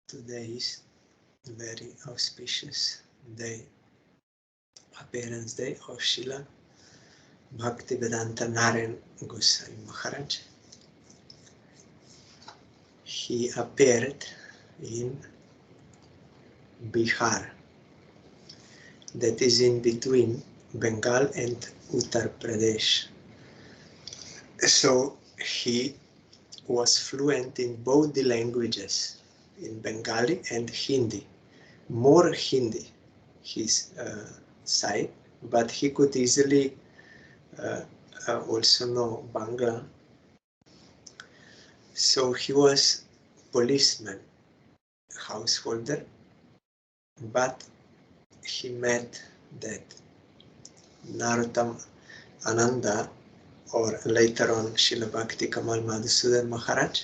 Today is a very auspicious day, appearance day of Srila Bhaktivedanta Narayan Goswami Maharaj. He appeared in Bihar, that is in between Bengal and Uttar Pradesh. So he was fluent in both the languages, in Bengali and Hindi. More Hindi, his side, but he could easily also know Bangla. So he was policeman, householder, but he met that Narottam Ananda, or later on Srila Bhakti Kamal Madhusudan Maharaj,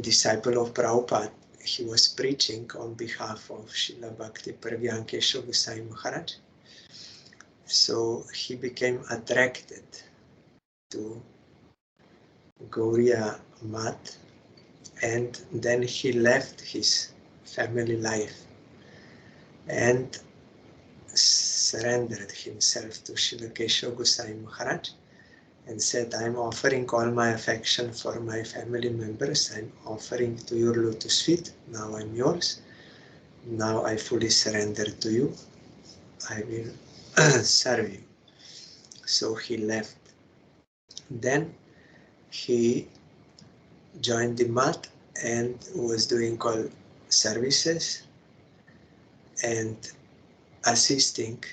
disciple of Prabhupada. He was preaching on behalf of Srila Bhakti Pragyankesha Goswami Maharaj. So he became attracted to Gauriya Mat, and then he left his family life and surrendered himself to Srila Keshav Goswami Maharaj and said, I'm offering all my affection for my family members. I'm offering to your lotus feet. Now I'm yours. Now I fully surrender to you. I will serve you. So he left. Then he joined the mat and was doing all services and assisting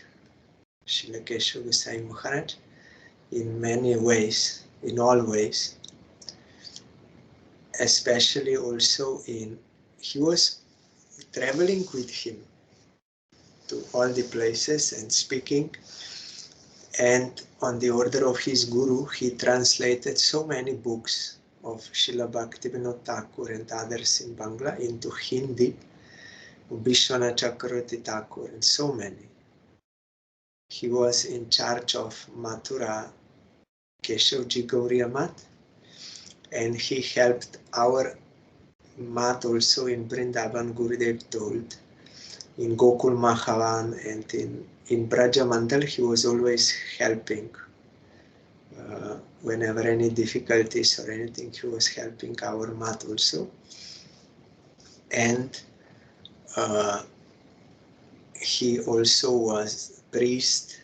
Srila Keshav Goswami Maharaj in many ways, in all ways, especially also he was traveling with him to all the places and speaking, and on the order of his guru, he translated so many books of Srila Bhaktivedanta Thakur and others in Bangla into Hindi, Vishwanath Chakravarti Thakur and so many. He was in charge of Mathura Keshavji Gauriya Mat, and he helped our mat also in Vrindavan, Gurudev told, in Gokul Mahavan and in Braja Mandal. He was always helping. Whenever any difficulties or anything, he was helping our mat also. And he also was priest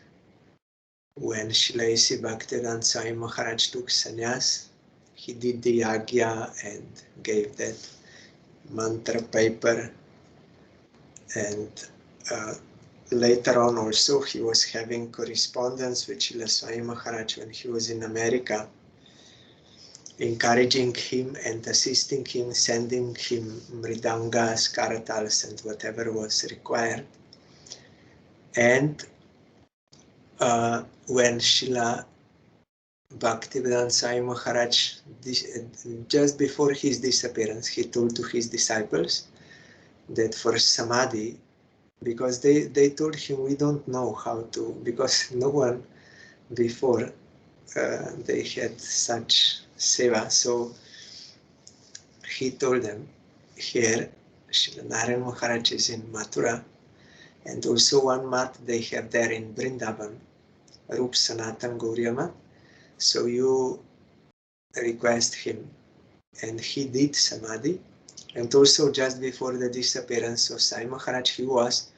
when Srila A.C. Bhaktivedanta Swami Maharaj took sannyas. He did the yagya and gave that mantra paper, and later on also he was having correspondence with Srila Swami Maharaj when he was in America, encouraging him and assisting him, sending him mridangas, karatals and whatever was required. And when Srila Bhaktivedanta Swami Maharaj, just before his disappearance, he told to his disciples that for samadhi, because they told him, we don't know how to, because no one before they had such seva. So he told them, here Srila Narayan Maharaj is in Mathura, and also one mat they have there in Vrindavan, Rup Sanatan Gauriya Mat. So you request him. And he did samadhi. And also just before the disappearance of Sai Maharaj, he was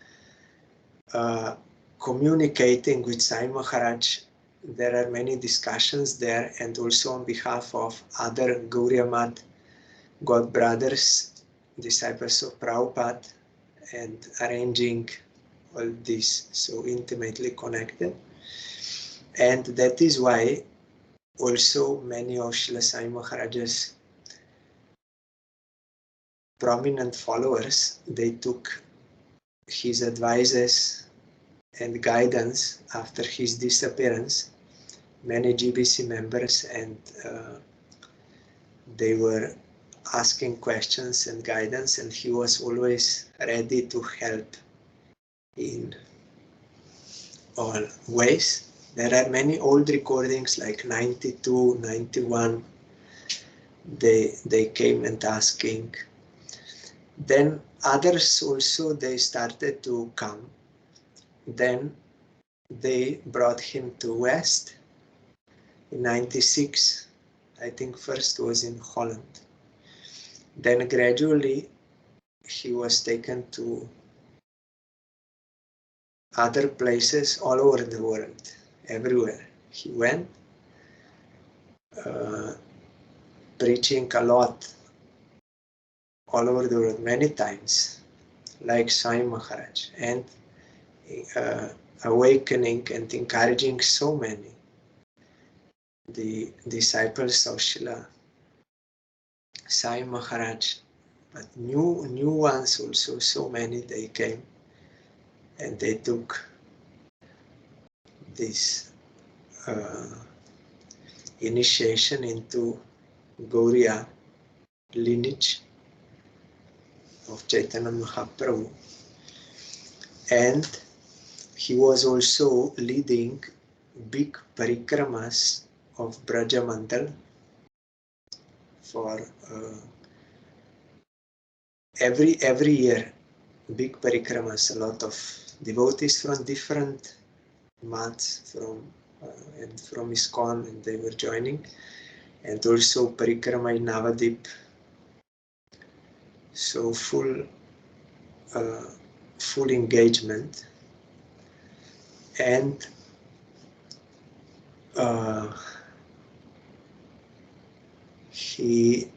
communicating with Sai Maharaj. There are many discussions there, and also on behalf of other Gauriya Mat God brothers, disciples of Prabhupada, and arranging all this, so intimately connected. And that is why also many of Srila Sai Maharaj's prominent followers, they took his advices and guidance after his disappearance, many GBC members, and they were asking questions and guidance, and he was always ready to help in all ways. There are many old recordings like 92, 91. They came and asking. Then others also, they started to come. Then they brought him to West in 96. I think first was in Holland. Then gradually he was taken to other places all over the world, everywhere. He went, preaching a lot all over the world, many times, like Sai Maharaj, and awakening and encouraging so many. The disciples of Srila Sai Maharaj, but new ones also, so many, they came and they took this initiation into Gauriya lineage of Chaitanya Mahaprabhu. And he was also leading big parikramas of Braja Mandal for every year, big parikramas, a lot of devotees from different maths and from ISKCON, and they were joining, and also parikrama in Navadip. So full engagement. And he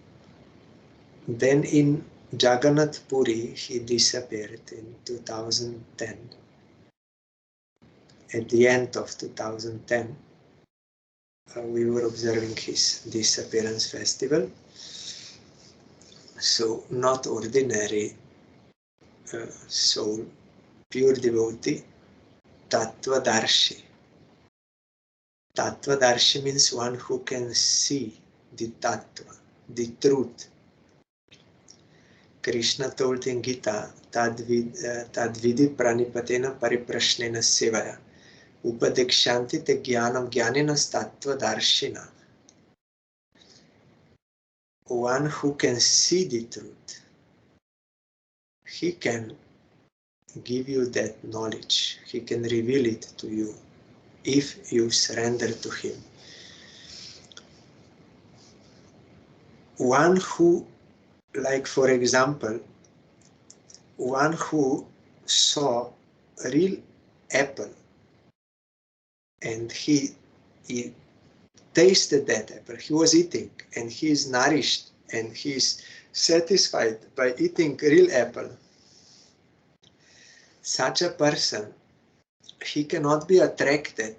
then in Jagannath Puri, he disappeared in 2010. At the end of 2010, we were observing his disappearance festival. So not ordinary soul, pure devotee, Tattvadarshi. Tattvadarshi means one who can see the Tattva, the truth. Krishna told in Gita, Tadvidi pranipatena pariprashnena sevaya, upadekshanti te jnanam jnaninas tattvadarshina. One who can see the truth, he can give you that knowledge, he can reveal it to you if you surrender to him. One who, like for example, one who saw a real apple and he tasted that apple, he was eating and he is nourished and he is satisfied by eating real apple. Such a person, he cannot be attracted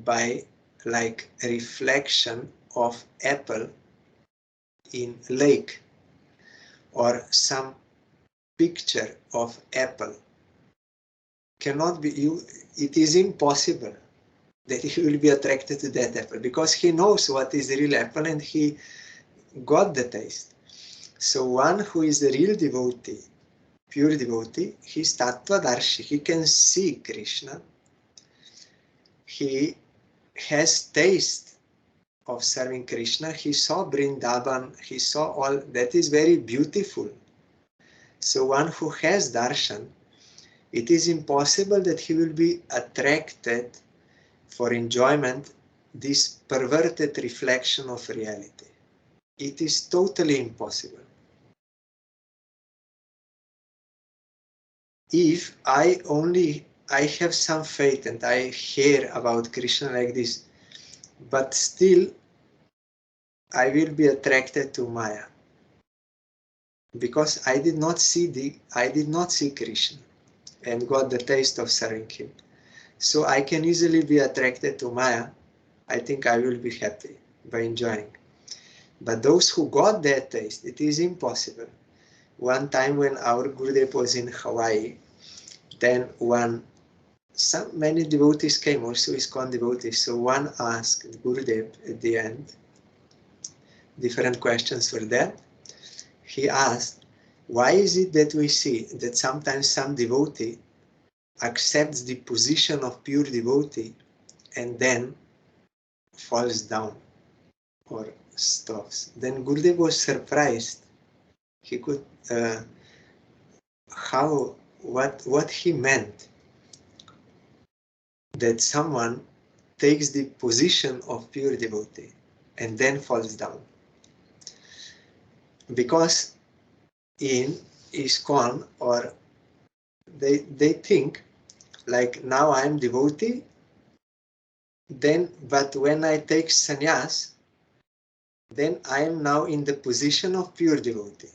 by like reflection of apple in lake or some picture of apple. Cannot be, it is impossible that he will be attracted to that apple because he knows what is the real apple and he got the taste. So one who is a real devotee, pure devotee, he is Tattvadarshi, he can see Krishna, he has taste of serving Krishna, he saw Vrindavan, he saw all, that is very beautiful. So one who has darshan, it is impossible that he will be attracted for enjoyment, this perverted reflection of reality. It is totally impossible. If I have some faith and I hear about Krishna like this, but still I will be attracted to Maya because I did not see Krishna and got the taste of serving him. So I can easily be attracted to Maya. I think I will be happy by enjoying. But those who got that taste, it is impossible. One time when our Gurudev was in Hawaii, then many devotees came, also ISKCON devotees. So one asked Gurudev at the end, different questions for that. He asked, why is it that we see that sometimes some devotee accepts the position of pure devotee and then falls down or stops? Then Gurudev was surprised He could, what he meant, that someone takes the position of pure devotee and then falls down. Because in ISKCON, or they think like, now I am devotee, then, but when I take sannyas, then I am now in the position of pure devotee.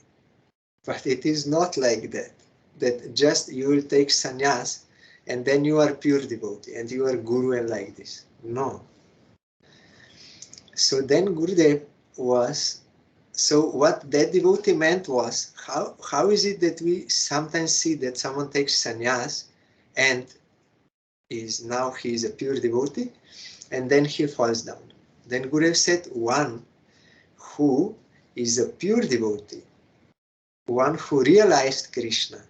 But it is not like that, that just you will take sannyas and then you are pure devotee and you are guru and like this. No. So then Gurudev was, so what that devotee meant was, how is it that we sometimes see that someone takes sannyas and now he is a pure devotee, and then he falls down. Then Gurudev said, one who is a pure devotee, one who realized Krishna,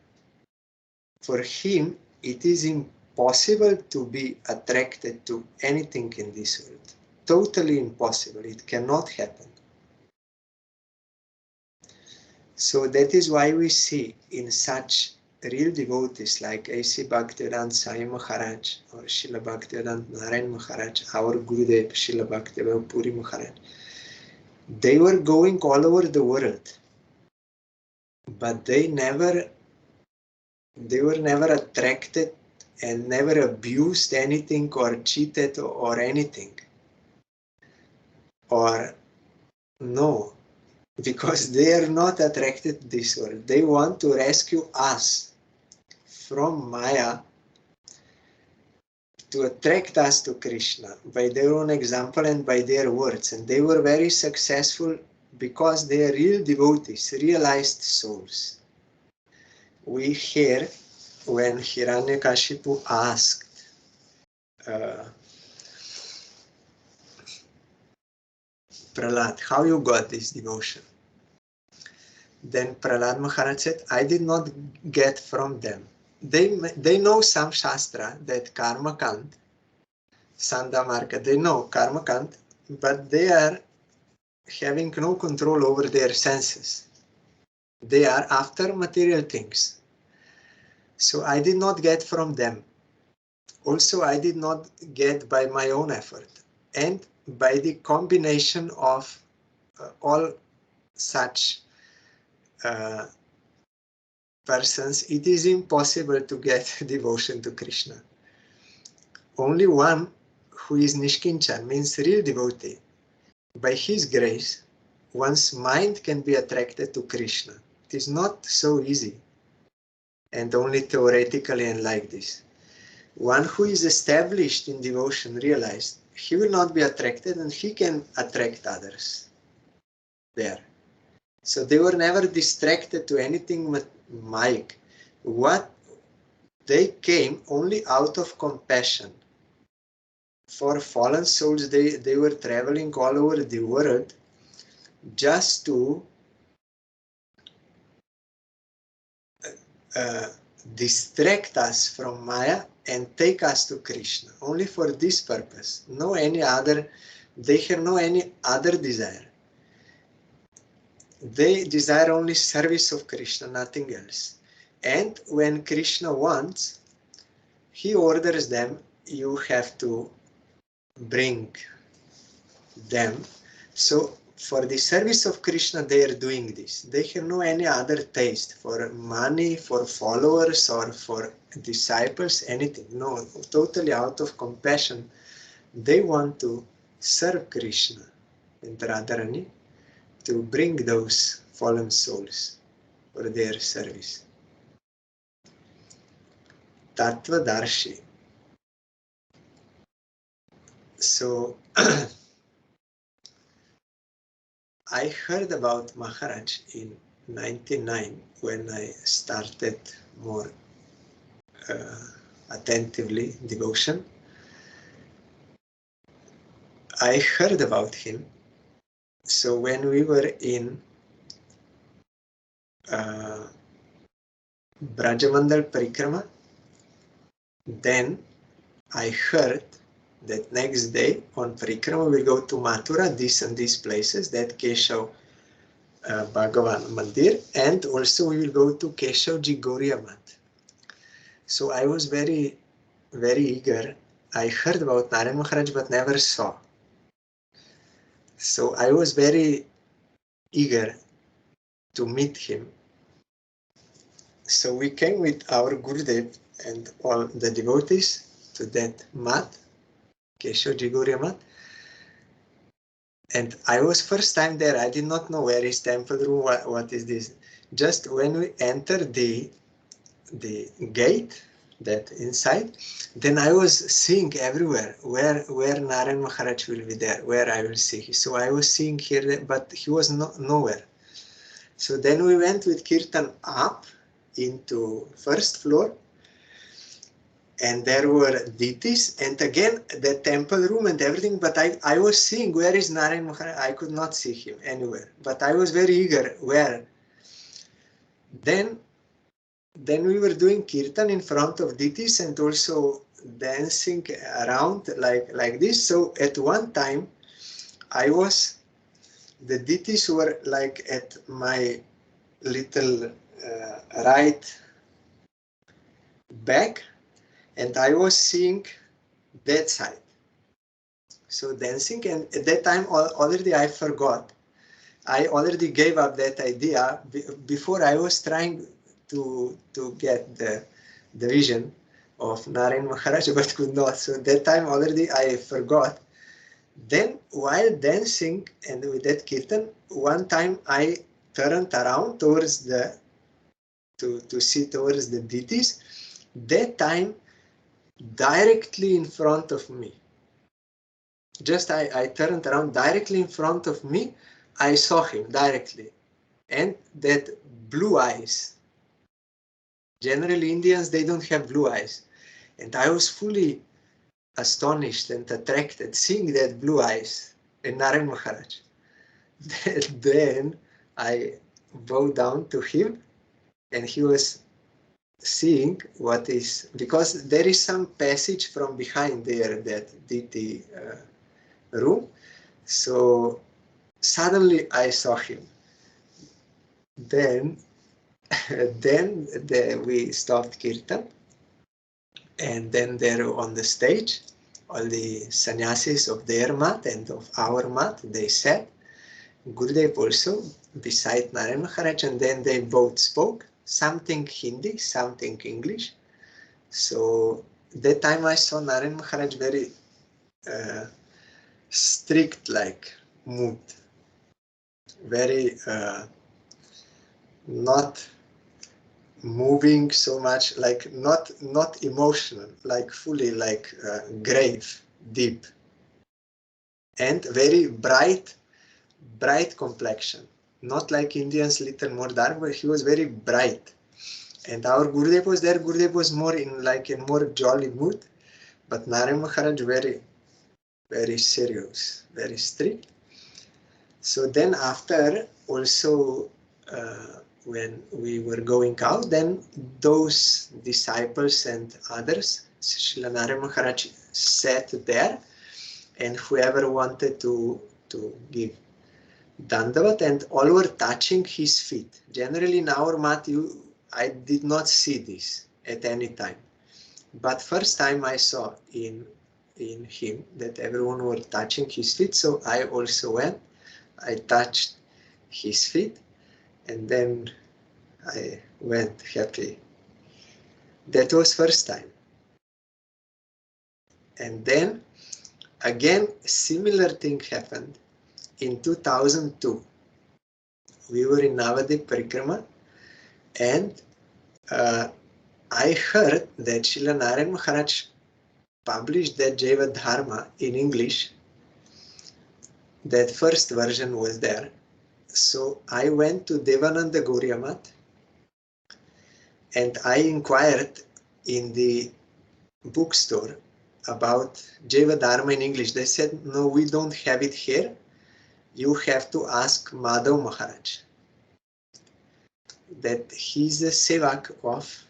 for him it is impossible to be attracted to anything in this world. Totally impossible. It cannot happen. So that is why we see in such real devotees like A.C. Bhaktivedanta Swami Maharaj or Srila Bhaktivedanta Narayan Maharaj, our Gurudev Srila Bhaktivedanta Puri Maharaj, they were going all over the world, but they were never attracted and never abused anything or cheated or anything. Or no, because they are not attracted to this world. They want to rescue us from Maya, to attract us to Krishna by their own example and by their words. And they were very successful because they are real devotees, realized souls. We hear when Hiranyakashipu asked Prahlad, how you got this devotion? Then Prahlad Maharaj said, I did not get from them. They know some Shastra, that Karma Kant, Sandamarka, they know Karma Kant, but they are having no control over their senses. They are after material things. So I did not get from them. Also, I did not get by my own effort. And by the combination of all such persons, it is impossible to get devotion to Krishna. Only one who is Nishkinchan, means real devotee, by his grace, one's mind can be attracted to Krishna. It is not so easy, and only theoretically and like this. One who is established in devotion, realized, he will not be attracted and he can attract others there. So they were never distracted to anything but Mike. What they came only out of compassion. For fallen souls, they were traveling all over the world just to distract us from Maya and take us to Krishna. Only for this purpose. No any other, they have no any other desire. They desire only service of Krishna, nothing else. And when Krishna wants, he orders them, you have to bring them. So for the service of Krishna, they are doing this. They have no any other taste for money, for followers, or for disciples, anything. No, totally out of compassion. They want to serve Krishna and Radharani to bring those fallen souls for their service. Tattvadarshi. So I heard about Maharaj in 99 when I started more attentively devotion. I heard about him. So when we were in Brajamandal Parikrama, then I heard that next day on Parikrama we'll go to Mathura, this and these places that Keshav Bhagavan Mandir, and also we will go to Keshavji Gauriya Mat. So I was very, very eager. I heard about Narayan Maharaj but never saw. So I was very eager to meet him. So we came with our Gurudev and all the devotees to that mat, Keshavji Gauriya Mat. And I was first time there. I did not know where is temple room, what is this. Just when we entered the gate, that inside, then I was seeing everywhere where Narayan Maharaj will be there, where I will see. So I was seeing here, but he was nowhere. So then we went with Kirtan up into first floor, and there were deities, and again the temple room and everything, but I was seeing where is Narayan Maharaj. I could not see him anywhere, but I was very eager where. Then we were doing kirtan in front of deities and also dancing around like this. So at one time, the deities were like at my little right back, and I was seeing that side. So dancing, and at that time already I forgot. I already gave up that idea before I was trying to get the vision of Narayan Maharaj, but could not. So that time already I forgot. Then while dancing and with that kirtan, one time I turned around towards to see towards the deities. That time directly in front of me. Just I turned around directly in front of me. I saw him directly. And that blue eyes. Generally Indians, they don't have blue eyes. And I was fully astonished and attracted seeing that blue eyes in Narayan Maharaj. Then I bowed down to him, and he was seeing what is, because there is some passage from behind there, that deity room. So suddenly I saw him. Then we stopped kirtan, and then there on the stage, all the sannyasis of their mat and of our mat, they sat. Gurudev also beside Narayan Maharaj, and then they both spoke, something Hindi, something English. So that time I saw Narayan Maharaj very strict like mood, very not moving so much, like not emotional, like fully like grave, deep, and very bright complexion. Not like Indians, little more dark, but he was very bright. And our Gurudev was there. Gurudev was more in like a more jolly mood, but Narayan Maharaj very, very serious, very strict. So then after also when we were going out, then those disciples and others, Srila Narayan Maharaj sat there, and whoever wanted to give Dandavat, and all were touching his feet. Generally in our mat, I did not see this at any time. But first time I saw in him that everyone were touching his feet, so I also went. I touched his feet, and then I went happy. That was first time. And then again, similar thing happened in 2002. We were in Navadip Parikrama, and I heard that Srila Narayan Maharaj published that Jaiva Dharma in English. That first version was there. So I went to Devananda Gauriya Mat, and I inquired in the bookstore about Jaiva Dharma in English. They said, no, we don't have it here. You have to ask Madhav Maharaj. That he's a sevak of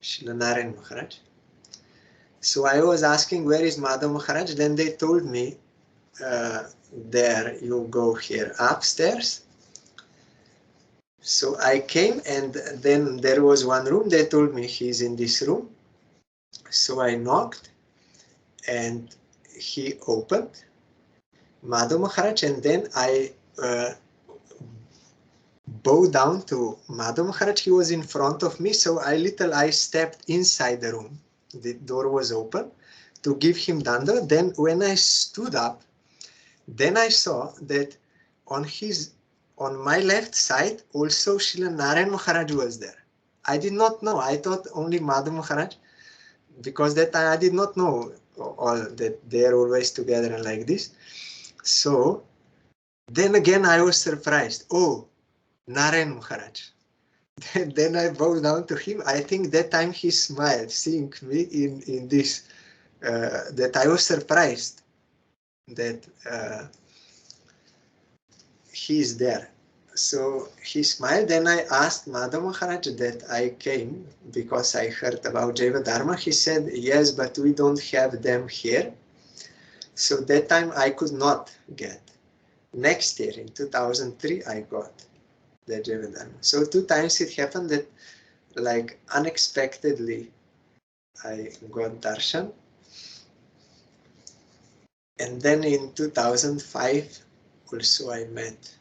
Srila Narayan Maharaj. So I was asking, where is Madhav Maharaj? Then they told me, there you go here upstairs, So I came, and then there was one room. They told me he's in this room. So I knocked, and he opened, Madhu Maharaj, and then I bowed down to Madhu Maharaj. He was in front of me, so I stepped inside the room. The door was open to give him danda. Then when I stood up, then I saw that on my left side also Srila Narayan Maharaj was there. I did not know. I thought only Madhu Maharaj, because that time I did not know all that they are always together and like this. So then again I was surprised. Oh, Narayan Maharaj. Then I bowed down to him. I think that time he smiled, seeing me in this, that I was surprised that he is there. So he smiled, and I asked Madhav Maharaj that I came because I heard about Jaiva Dharma. He said, yes, but we don't have them here. So that time I could not get. Next year, in 2003, I got the Jaiva Dharma. So 2 times it happened that, like, unexpectedly, I got darshan. And then in 2005, also I met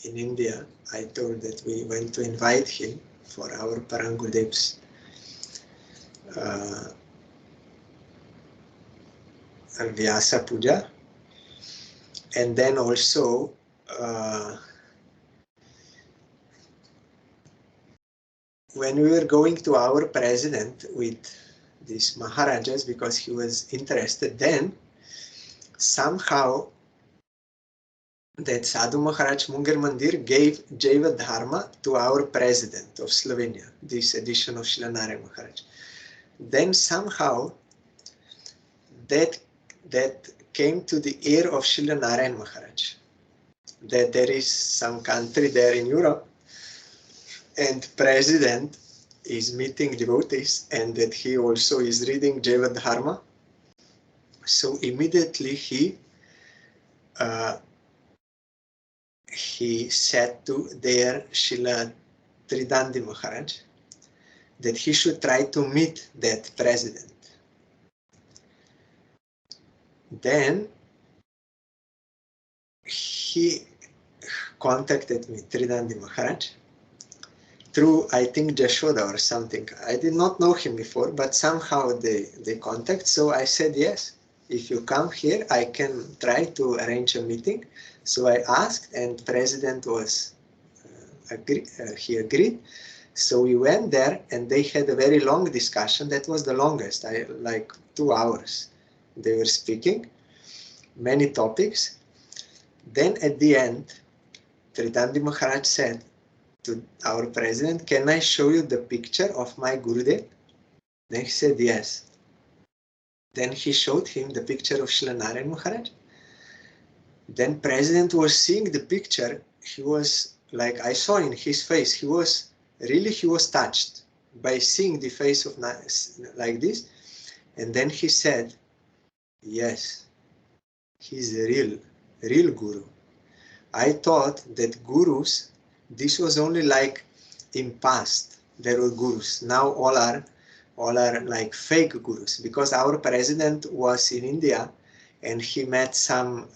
in India. I told that we went to invite him for our Parangudev's Vyasa Puja. And then also when we were going to our president with these Maharajas, because he was interested, then somehow that Sadhu Maharaj Munger Mandir gave Jaiva Dharma to our president of Slovenia, this edition of Srila Narayan Maharaj. Then somehow that came to the ear of Srila Narayan Maharaj, that there is some country there in Europe and president is meeting devotees, and that he also is reading Jaiva Dharma. So immediately he said to their Srila Tridandi Maharaj that he should try to meet that president. Then he contacted me, Tridandi Maharaj, through, I think, Jashoda or something. I did not know him before, but somehow they contact. So I said, yes, if you come here, I can try to arrange a meeting. So I asked, and president was he agreed. So we went there, and they had a very long discussion. That was the longest, like 2 hours. They were speaking many topics. Then at the end, Tridandi Maharaj said to our president, can I show you the picture of my Gurudev? Then he said, yes. Then he showed him the picture of Srila Narayan Maharaj. Then president was seeing the picture. He was, like, I saw in his face, he was touched by seeing the face of like this. And then he said, yes, he's a real guru. I thought that gurus, this was only like in past there were gurus. Now all are like fake gurus, because our president was in India and he met some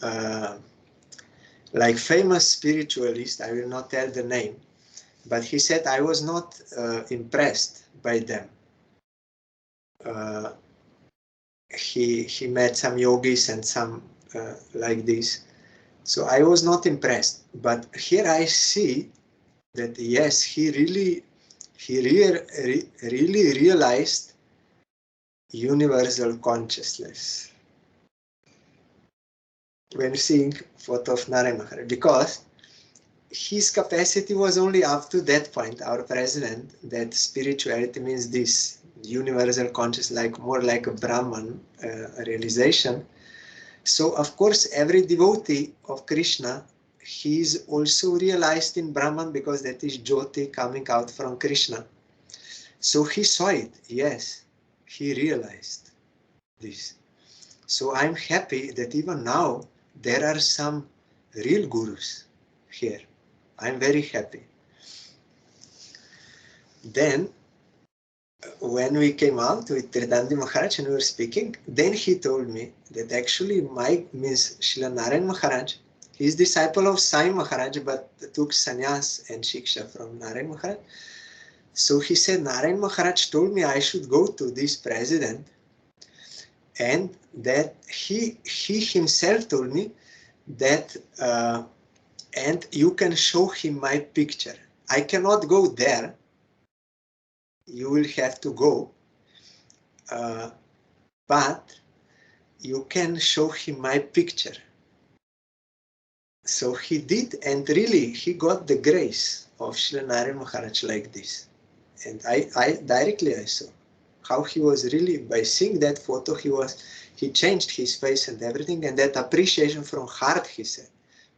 like famous spiritualist. I will not tell the name, but he said I was not impressed by them. He met some yogis and some like this. So I was not impressed, but here I see that yes, he really realized universal consciousness when seeing photo of Narayan Maharaj, because his capacity was only up to that point, our president, that spirituality means this universal consciousness, like more like a Brahman realization. So of course every devotee of Krishna, he is also realized in Brahman, because that is Jyoti coming out from Krishna. So he saw it, yes, he realized this. So I'm happy that even now there are some real gurus here. I'm very happy. Then, when we came out with Tridandi Maharaj and we were speaking, then he told me that actually means Srila Narayan Maharaj, he is disciple of Sai Maharaj, but took sannyas and shiksha from Narayan Maharaj. So he said, Narayan Maharaj told me I should go to this president, and that he himself told me that, and you can show him my picture. I cannot go there. You will have to go. But you can show him my picture. So he did, and really he got the grace of Srila Narayan Maharaj like this. And I directly saw how he was really, by seeing that photo, he changed his face and everything, and that appreciation from heart, he said,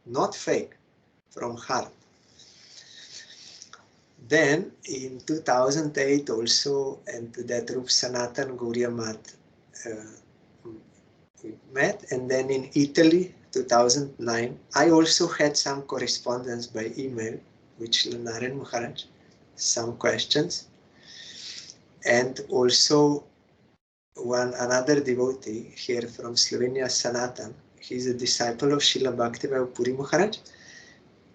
not fake, from heart. Then in 2008 also, and that Rup Sanatan Gauriya Math, we met, and then in Italy, 2009, I also had some correspondence by email with Srila Narayan Maharaj, some questions, and also another devotee here from Slovenia, Sanatan. He's a disciple of Srila Bhaktivedanta Puri Maharaj,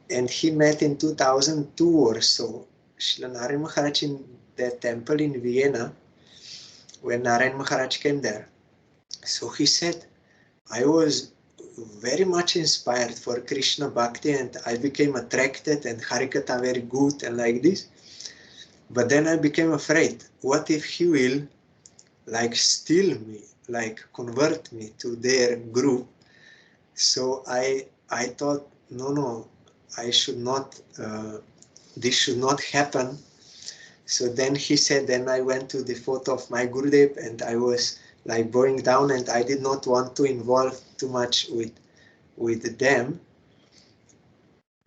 and he met in 2002 or so Srila Narayan Maharaj in that temple in Vienna, when Narayan Maharaj came there. So he said, I was very much inspired for Krishna Bhakti, and I became attracted, and Harikatha very good and like this. But then I became afraid, what if he will like steal me, like convert me to their group? So I thought, no, I should not, this should not happen. So then he said, then I went to the photo of my Gurudev, and I was like bowing down, and I did not want to involve too much with them.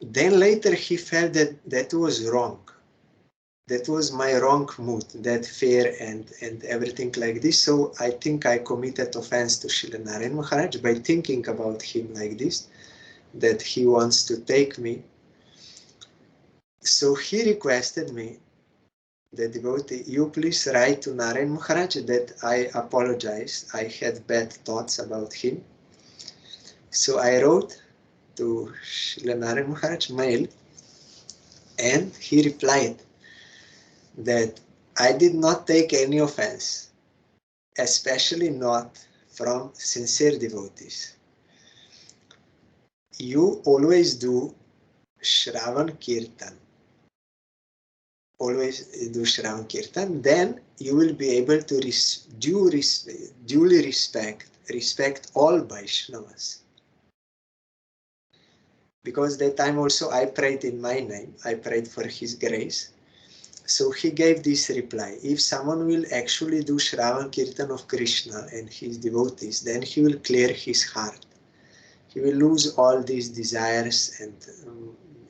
Then later he felt that that was wrong. That was my wrong mood, that fear and everything like this. So I think I committed offense to Srila Narayan Maharaj by thinking about him like this, that he wants to take me. So he requested me, the devotee, you please write to Narayan Maharaj that I apologize. I had bad thoughts about him. So I wrote to Srila Narayan Maharaj mail, and he replied that I did not take any offense, especially not from sincere devotees. You always do Shravan Kirtan. Always do Shravan Kirtan, then you will be able to duly respect all Vaishnavas. Because that time also I prayed in my name, I prayed for his grace. So he gave this reply, if someone will actually do Shravan Kirtan of Krishna and his devotees, then he will clear his heart. He will lose all these desires and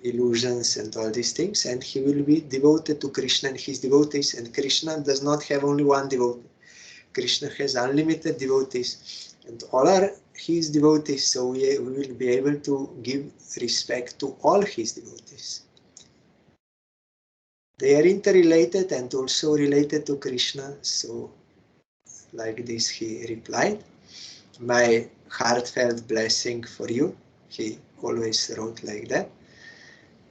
illusions and all these things, and he will be devoted to Krishna and his devotees. And Krishna does not have only one devotee. Krishna has unlimited devotees, and all are his devotees, so we will be able to give respect to all his devotees. They are interrelated and also related to Krishna, so like this he replied. My heartfelt blessing for you. He always wrote like that.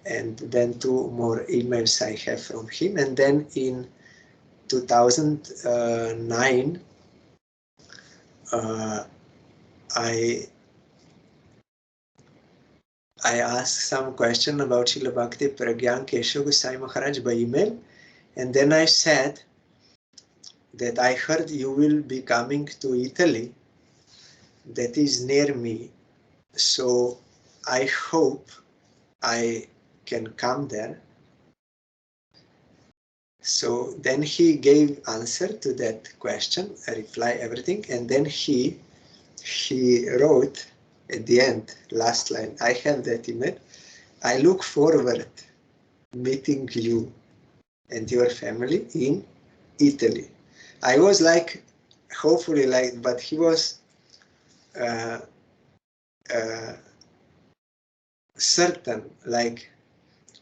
And then 2 more emails I have from him. And then in 2009, I asked some question about Srila Bhakti Pragyan Keshav Gosai Maharaj by email, and then I said that I heard you will be coming to Italy, that is near me, so I hope I can come there. So then he gave answer to that question, a reply, everything, and then he wrote at the end, last line, I have that email, I look forward meeting you and your family in Italy. I was like, hopefully like, but he was certain, like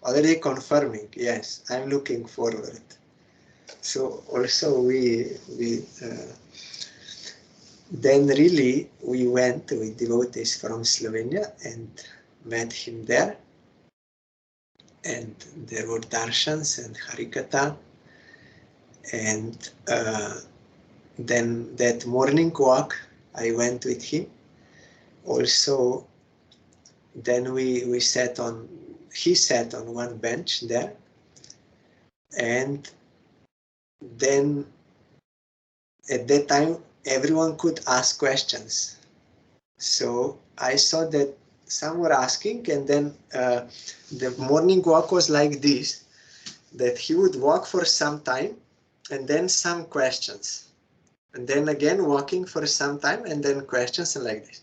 already confirming, yes, I'm looking forward. So also then really we went with devotees from Slovenia and met him there, and there were darshans and harikatha, and then that morning walk I went with him. Also, then he sat on one bench there, and then at that time everyone could ask questions. So I saw that some were asking, and then the morning walk was like this, that he would walk for some time and then some questions, and then again walking for some time and then questions, and like this.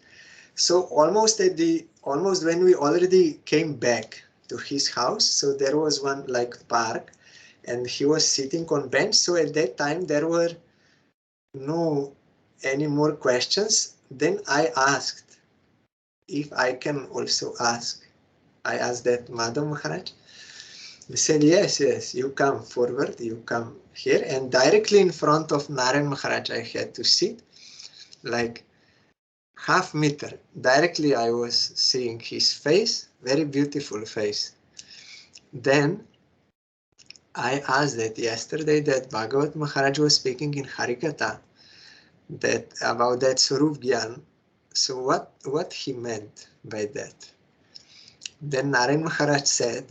So almost when we already came back to his house, so there was one like park, and he was sitting on bench. So at that time there were no any more questions. Then I asked if I can also ask. I asked that Madan Maharaj. He said, yes, you come forward, you come here. And directly in front of Narayan Maharaj I had to sit, like half meter. Directly I was seeing his face, very beautiful face. Then I asked that yesterday that Bhagavat Maharaj was speaking in Harikatha that about that Swarup Gyan. So what he meant by that? Then Narayan Maharaj said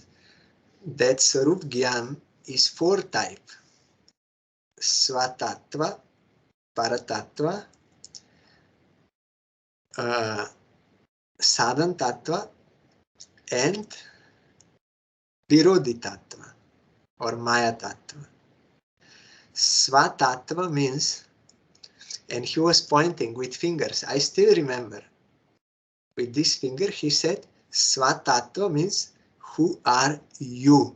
that Swarup Gyan is 4 types: Swatattva, Paratattva, Sadhan Tattva, and Virodhi Tattva or Maya Tattva. Swatattva means, and he was pointing with fingers. I still remember. With this finger he said, Swatattva means who are you?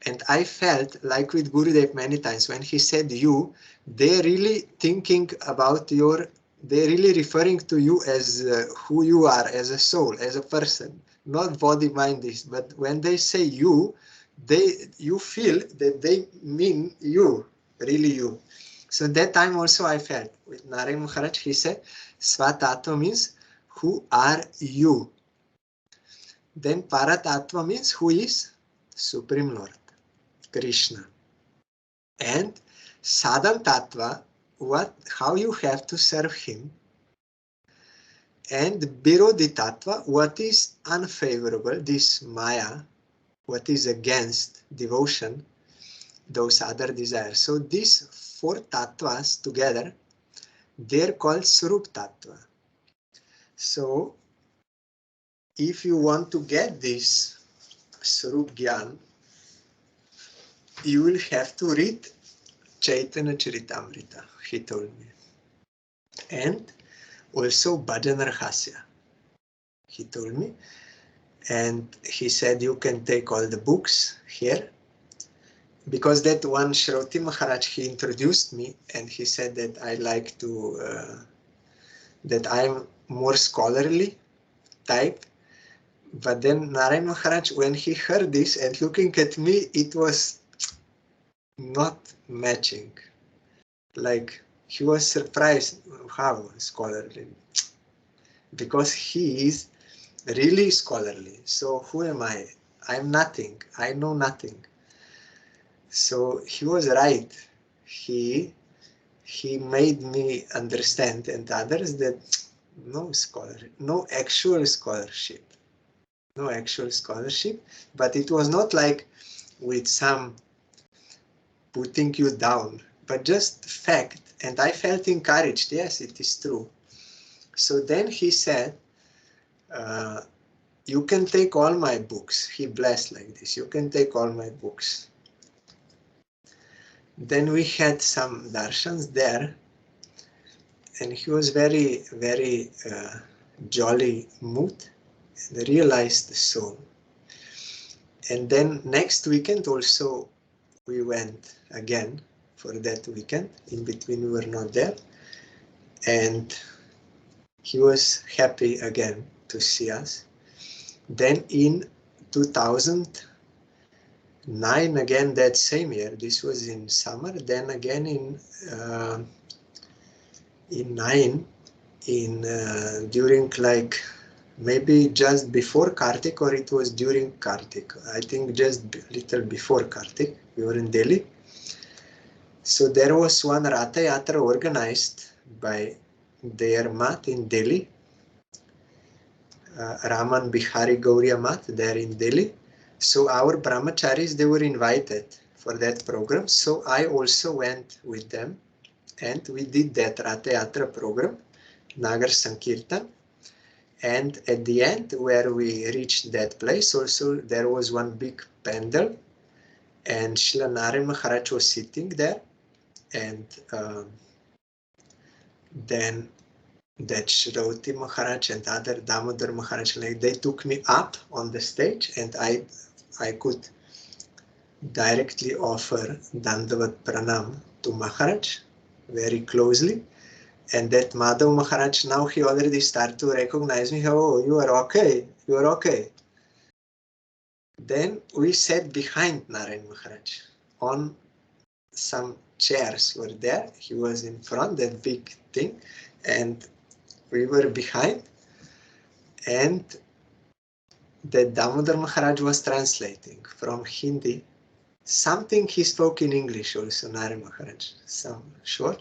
And I felt like with Gurudev many times when he said you, they're really thinking about they're really referring to you as who you are, as a soul, as a person, not body, mind, this. But when they say you feel that they mean you, really you. So that time also I felt with Narayan Maharaj, he said, Swatattva means who are you? Then Paratattva means who is Supreme Lord, Krishna. And Sadhan Tattva, how you have to serve him. And Virodhi Tattva, what is unfavorable, this Maya, what is against devotion, those other desires. So these 4 tattvas together, they're called Swarup Tattva. So if you want to get this Swarup Gyan, you will have to read Chaitanya Charitamrita, he told me. And also Bhajan Rahasya, he told me. And he said you can take all the books here. Because that one Shroti Maharaj, he introduced me, and he said that I like to, that I'm more scholarly type. But then Narayan Maharaj, when he heard this and looking at me, it was not matching. Like he was surprised how scholarly. Because he is really scholarly. So who am I? I'm nothing. I know nothing. So he was right. He made me understand, and others, that no actual scholarship. No actual scholarship. But it was not like with some putting you down, but just fact. And I felt encouraged. Yes, it is true. So then he said, you can take all my books. He blessed like this. You can take all my books. Then we had some darshans there, and he was very, very jolly mood, and realized the soul. And then next weekend also we went again for that weekend. In between we were not there, and he was happy again to see us. Then in 2000, 9 again that same year. This was in summer. Then again in 9 during like maybe just before Kartik, or it was during Kartik. I think just little before Kartik. We were in Delhi. So there was one Ratha Yatra organized by their mat in Delhi. Raman Bihari Gauriya Mat there in Delhi. So our brahmacharis, they were invited for that program. So I also went with them, and we did that Ratha Yatra program, Nagar Sankirtan. And at the end, where we reached that place, also there was one big pandal, and Srila Narayan Maharaj was sitting there, and then that Shrauti Maharaj and other Damodar Maharaj, like, they took me up on the stage, and I could directly offer Dandavat Pranam to Maharaj very closely. And that Madhav Maharaj, now he already started to recognize me. Oh, you are okay, you are okay. Then we sat behind Narayan Maharaj on some chairs were there. He was in front, that big thing, and we were behind. And the Damodar Maharaj was translating from Hindi. Something he spoke in English also, Narayan Maharaj, some short.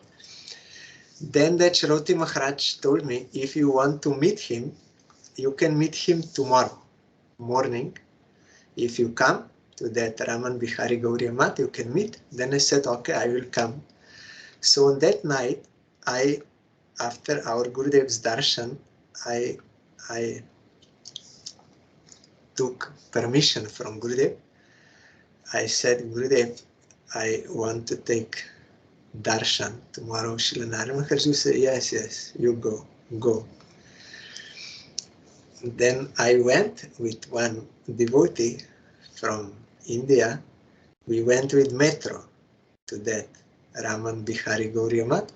Then that Shrauti Maharaj told me, if you want to meet him, you can meet him tomorrow morning. If you come to that Raman Bihari Gauriya Mat, you can meet. Then I said, okay, I will come. So on that night, after our Gurudev's darshan, I took permission from Gurudev. I said, Gurudev, I want to take darshan tomorrow. Srila Narayan Maharaj said, yes, you go. Then I went with one devotee from India. We went with metro to that Raman Bihari Gauriya Mat,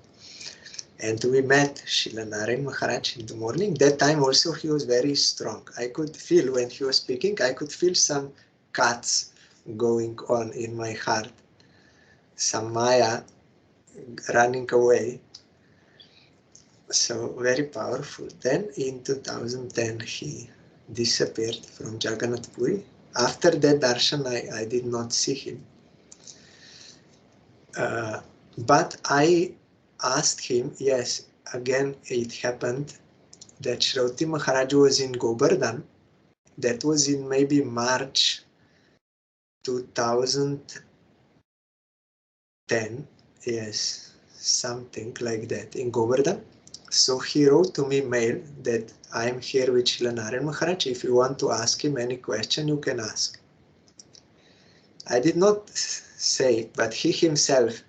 and we met Srila Narayan Maharaj in the morning. That time also he was very strong. I could feel when he was speaking, I could feel some cuts going on in my heart, some Maya running away. So very powerful. Then in 2010 he disappeared from Jagannath Puri. After that darshan I did not see him. But I asked him, yes, again it happened that Shrauti Maharaj was in Govardhan. That was in maybe March 2010, yes, something like that, in Govardhan. So he wrote to me mail that I am here with Srila Narayan Maharaj. If you want to ask him any question, you can ask. I did not say, but he himself.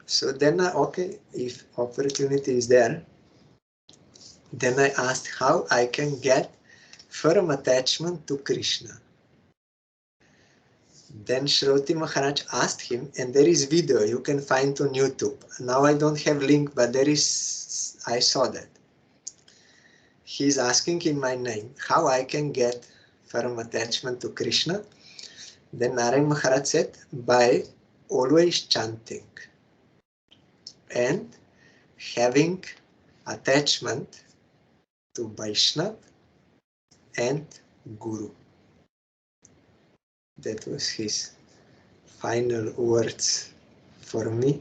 So then, okay, if opportunity is there, then I asked how I can get firm attachment to Krishna. Then Shrauti Maharaj asked him, and there is video you can find on YouTube. Now I don't have link, but there is, I saw that. He's asking in my name how I can get firm attachment to Krishna. Then Narayan Maharaj said, by always chanting and having attachment to Vaishnava and Guru. That was his final words for me.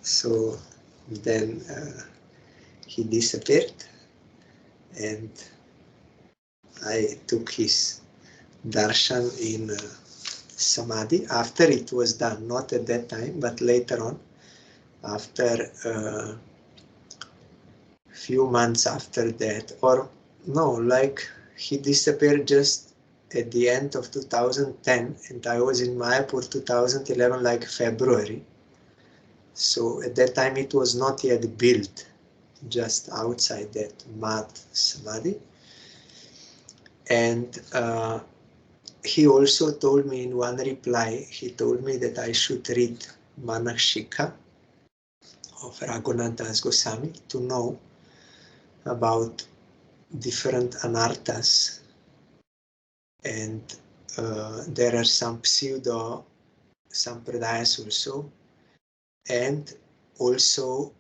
So then he disappeared, and I took his darshan in Samadhi after it was done, not at that time, but later on, after few months after that, or no, like he disappeared just at the end of 2010, and I was in Mayapur 2011, like February. So at that time it was not yet built, just outside that mat samadhi. And he also told me in one reply, he told me that I should read Manakshika of Raghunath Das Goswami to know about different anarthas, and there are some pseudo sampradayas also, and also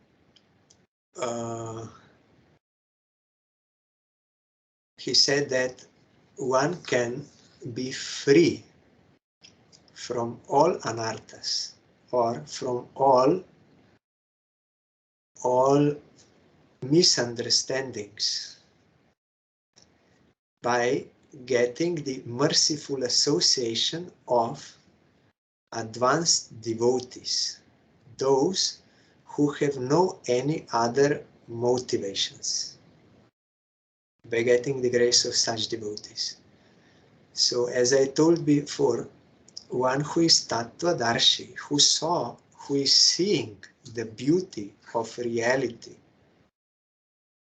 he said that one can be free from all anarthas, or from all misunderstandings, by getting the merciful association of advanced devotees, those who have no any other motivations, by getting the grace of such devotees. So as I told before, one who is Tattvadarshi, who is seeing the beauty of reality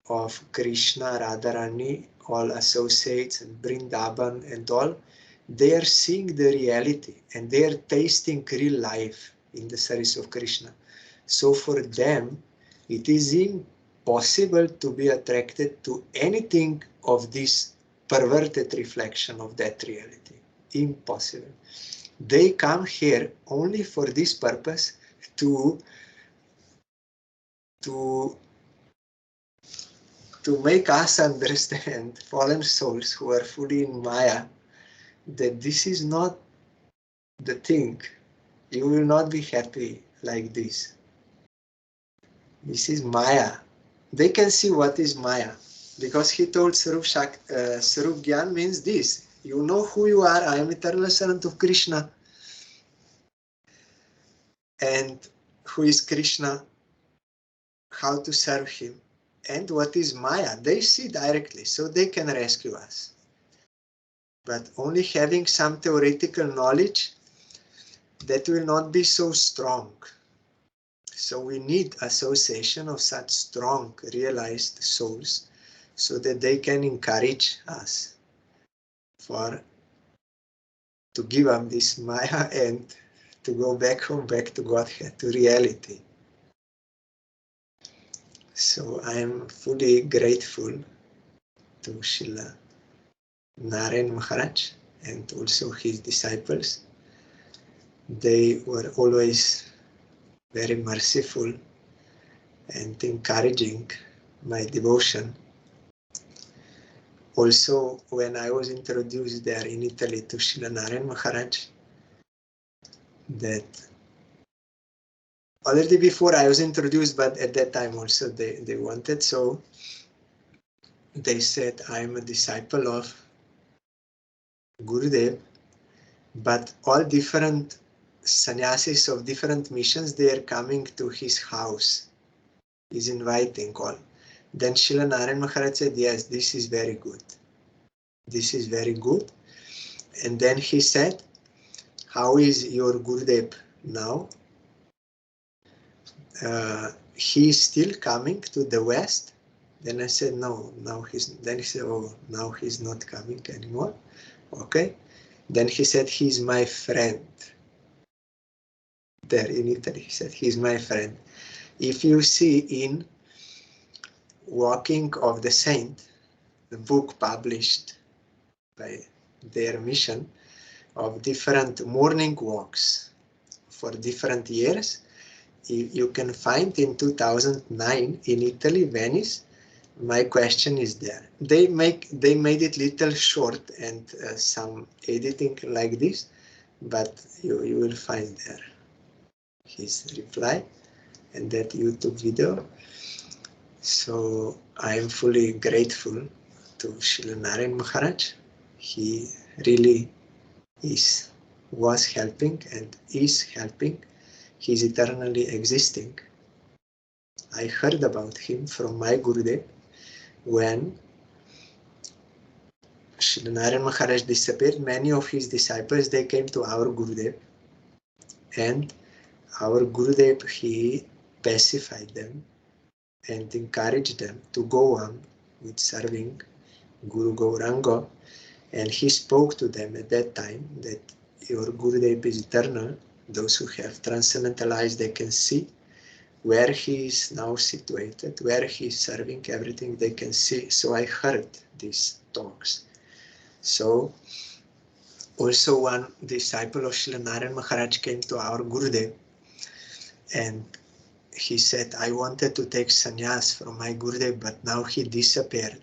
of Krishna, Radharani, all associates, and Vrindavan and all, they are seeing the reality and they are tasting real life in the service of Krishna. So for them, it is impossible to be attracted to anything of this perverted reflection of that reality. Impossible. They come here only for this purpose, to make us understand, fallen souls who are fully in Maya, that this is not the thing. You will not be happy like this. This is Maya. They can see what is Maya, because he told Sarup Gyan means this. You know who you are. I am eternal servant of Krishna. And who is Krishna? How to serve him? And what is Maya? They see directly, so they can rescue us. But only having some theoretical knowledge, that will not be so strong. So we need association of such strong, realized souls, so that they can encourage us to give up this Maya and to go back home, back to Godhead, to reality. So I am fully grateful to Srila Narayan Maharaj and also his disciples. They were always very merciful and encouraging my devotion. Also, when I was introduced there in Italy to Srila Narayan Maharaj, that already before I was introduced, but at that time also they wanted, so they said, I'm a disciple of Gurudev, but all different sannyasis of different missions, they are coming to his house. He's inviting all. Then Srila Narayan Maharaj said, yes, this is very good. This is very good. And then he said, how is your Gurudev now? He is still coming to the West? Then I said, no, now then he said, oh, now he's not coming anymore. Okay. Then he said, he's my friend. There in Italy, he said, he's my friend. If you see in Walking of the Saint, the book published by their mission of different morning walks for different years, you can find in 2009 in Italy, Venice, my question is there. They made it little short and some editing like this, but you will find there his reply and that YouTube video. So I am fully grateful to Srila Narayan Maharaj. He really was helping and is helping. He is eternally existing. I heard about him from my Gurudev when Srila Narayan Maharaj disappeared. Many of his disciples, they came to our Gurudev, and our Gurudev, he pacified them and encouraged them to go on with serving Guru Gauranga. And he spoke to them at that time that your Gurudev is eternal. Those who have transcendentalized, they can see where he is now situated, where he is serving, everything they can see. So I heard these talks. So also one disciple of Srila Narayan Maharaj came to our Gurudev and he said, I wanted to take sannyas from my Gurudev, but now he disappeared.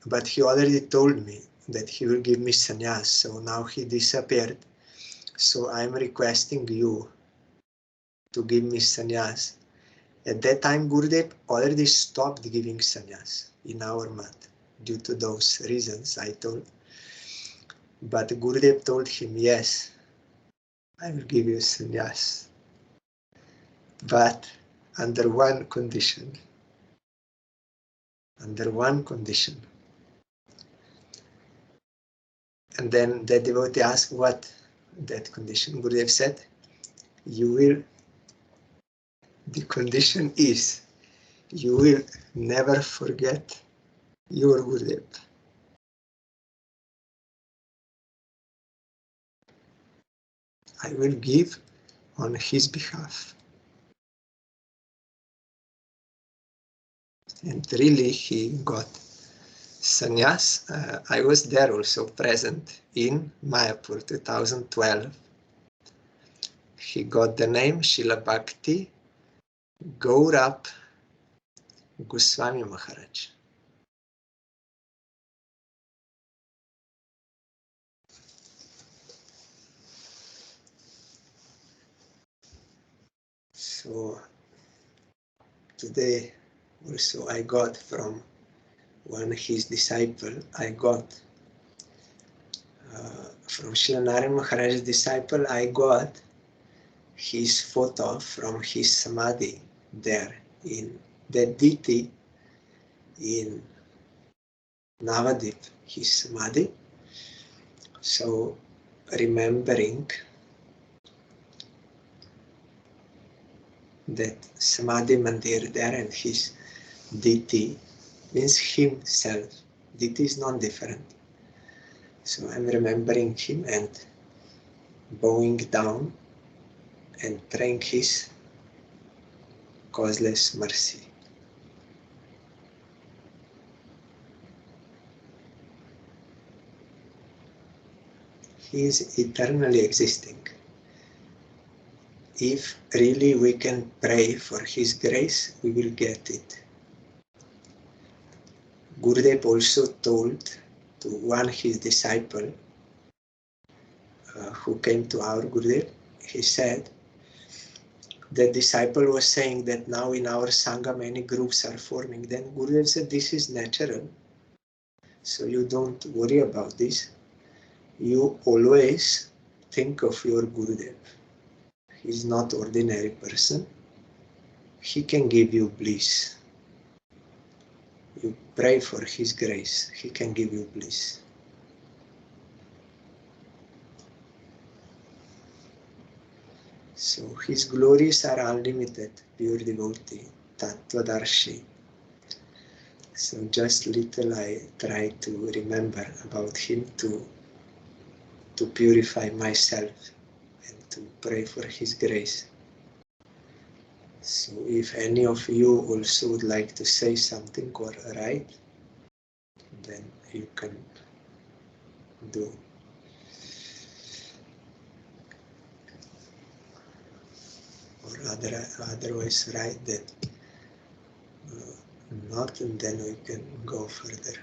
But he already told me that he will give me sannyas, so now he disappeared. So I'm requesting you to give me sannyas. At that time, Gurudev already stopped giving sannyas in our mat due to those reasons I told. But Gurudev told him, yes, I will give you sannyas, but under one condition. Under one condition. And then the devotee asked what that condition. Gurudev said, the condition is, you will never forget your Gurudev. I will give on his behalf. And really he got sannyas. I was there also present in Mayapur 2012. He got the name Srila Bhakti Gaurab Goswami Maharaj. So today also I got from one his disciple, I got from Srila Narayan Maharaj's disciple, I got his photo from his samadhi there in the deity in Navadip, his samadhi. So remembering that samadhi mandir there and his deity means himself. Deity is non-different. So I'm remembering him and bowing down and praying his causeless mercy. He is eternally existing. If really we can pray for his grace, we will get it. Gurudev also told to one his disciple who came to our Gurudev, he said, the disciple was saying that now in our Sangha many groups are forming. Then Gurudev said, this is natural, so you don't worry about this. You always think of your Gurudev. He is not ordinary person. He can give you bliss. You pray for his grace. He can give you bliss. So his glories are unlimited, pure devotee, Tattvadarshi. So just little I try to remember about him to purify myself and to pray for his grace. So if any of you also would like to say something or write, then you can do. Or otherwise write that not, and then we can go further.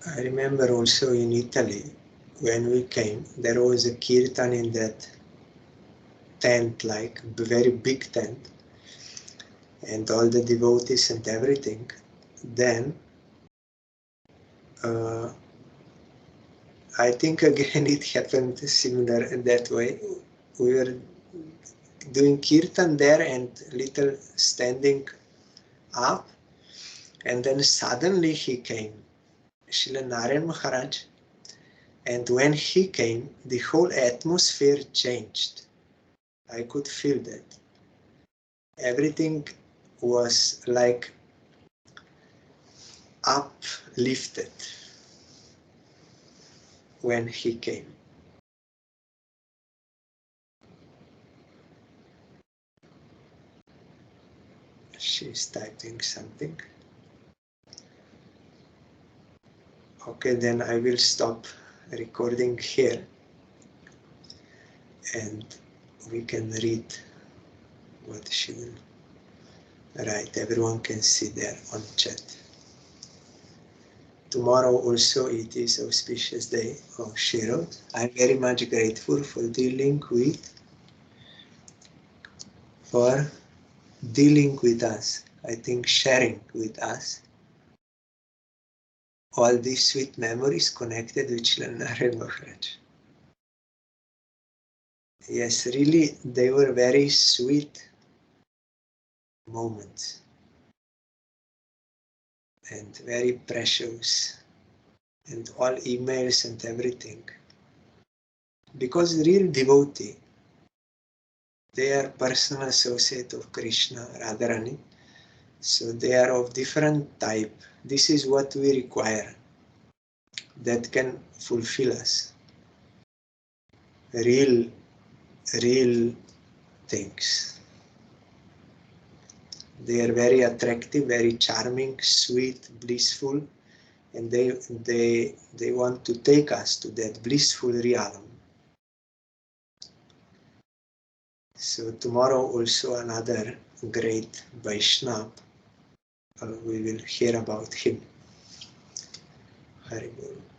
I remember also in Italy, when we came, there was a kirtan in that tent, like a very big tent, and all the devotees and everything. Then, I think again it happened similar in that way. We were doing kirtan there and little standing up, and then suddenly he came. Srila Narayan Maharaj. And when he came, the whole atmosphere changed. I could feel that. Everything was like uplifted when he came. She's typing something. Okay, then I will stop recording here and we can read what she will write. Everyone can see there on chat. Tomorrow also it is auspicious day of Srila. I'm very much grateful for dealing with us. I think sharing with us all these sweet memories connected with Srila Narayan Maharaj. Yes, really, they were very sweet moments and very precious, and all emails and everything. Because real devotee, they are personal associate of Krishna, Radharani, so they are of different type. This is what we require that can fulfill us. Real things. They are very attractive, very charming, sweet, blissful, and they want to take us to that blissful realm. So tomorrow also another great Vaishnava, we will hear about him. Hari Bol.